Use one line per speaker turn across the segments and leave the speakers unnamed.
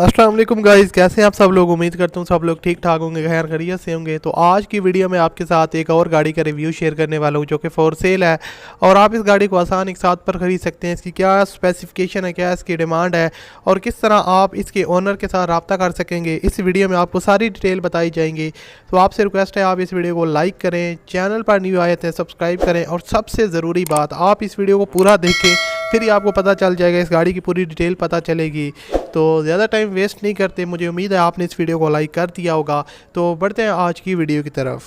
अस्सलाम वालेकुम गाइस, कैसे हैं आप सब लोग। उम्मीद करता हूँ सब लोग ठीक ठाक होंगे, खैर खैरियत से होंगे। तो आज की वीडियो में आपके साथ एक और गाड़ी का रिव्यू शेयर करने वाला हूँ जो कि फॉर सेल है और आप इस गाड़ी को आसान एक साथ पर ख़रीद सकते हैं। इसकी क्या स्पेसिफिकेशन है, क्या इसकी डिमांड है और किस तरह आप इसके ओनर के साथ रब्ता कर सकेंगे, इस वीडियो में आपको सारी डिटेल बताई जाएंगी। तो आपसे रिक्वेस्ट है आप इस वीडियो को लाइक करें, चैनल पर न्यू आए थे सब्सक्राइब करें और सबसे ज़रूरी बात, आप इस वीडियो को पूरा देखें, फिर ही आपको पता चल जाएगा, इस गाड़ी की पूरी डिटेल पता चलेगी। तो ज़्यादा टाइम वेस्ट नहीं करते, मुझे उम्मीद है आपने इस वीडियो को लाइक कर दिया होगा। तो बढ़ते हैं आज की वीडियो की तरफ।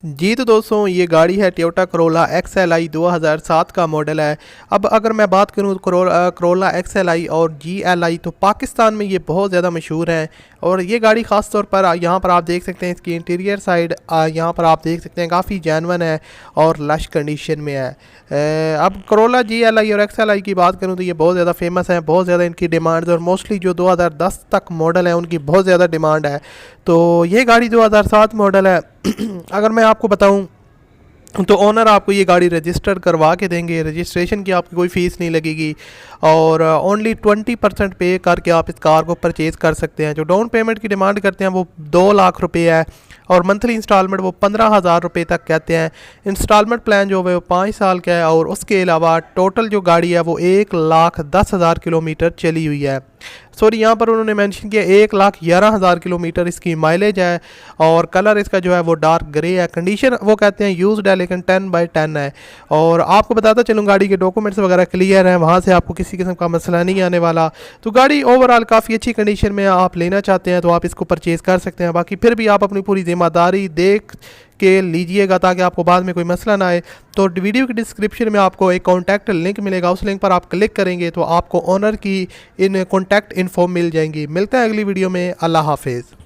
जी तो दोस्तों, ये गाड़ी है टोयोटा करोला XLI 2007 का मॉडल है। अब अगर मैं बात करूँ तो करोला XLI और GLI तो पाकिस्तान में ये बहुत ज़्यादा मशहूर है। और ये गाड़ी ख़ास तौर पर यहाँ पर आप देख सकते हैं, इसकी इंटीरियर साइड यहाँ पर आप देख सकते हैं काफ़ी जेन्युइन है और लश कंडीशन में है। अब करोला GLI और XLI की बात करूँ तो ये बहुत ज़्यादा फेमस है, बहुत ज़्यादा इनकी डिमांड है और मोस्टली जो 2010 तक मॉडल है उनकी बहुत ज़्यादा डिमांड है। तो ये गाड़ी 2007 मॉडल है। अगर मैं आपको बताऊं तो ओनर आपको ये गाड़ी रजिस्टर करवा के देंगे, रजिस्ट्रेशन की आपकी कोई फ़ीस नहीं लगेगी और ओनली 20% पे करके आप इस कार को परचेज़ कर सकते हैं। जो डाउन पेमेंट की डिमांड करते हैं वो 2 लाख रुपए है और मंथली इंस्टॉलमेंट वो 15,000 रुपये तक कहते हैं। इंस्टॉलमेंट प्लान जो है वो 5 साल का है और उसके अलावा टोटल जो गाड़ी है वो 1,10,000 किलोमीटर चली हुई है। सॉरी, यहाँ पर उन्होंने मेंशन किया 1,11,000 किलोमीटर इसकी माइलेज है और कलर इसका जो है वो डार्क ग्रे है। कंडीशन वो कहते हैं यूज्ड है लेकिन 10/10 है। और आपको बताता चलूँ गाड़ी के डॉक्यूमेंट्स वगैरह क्लियर हैं, वहाँ से आपको किसी किस्म का मसला नहीं आने वाला। तो गाड़ी ओवरऑल काफ़ी अच्छी कंडीशन में आप लेना चाहते हैं तो आप इसको परचेज़ कर सकते हैं। बाकी फिर भी आप अपनी पूरी ज़िम्मेदारी देख के लीजिएगा ताकि आपको बाद में कोई मसला ना आए। तो वीडियो की डिस्क्रिप्शन में आपको एक कॉन्टैक्ट लिंक मिलेगा, उस लिंक पर आप क्लिक करेंगे तो आपको ओनर की इन कॉन्टैक्ट इन्फो मिल जाएंगी। मिलता है अगली वीडियो में। अल्लाह हाफिज़।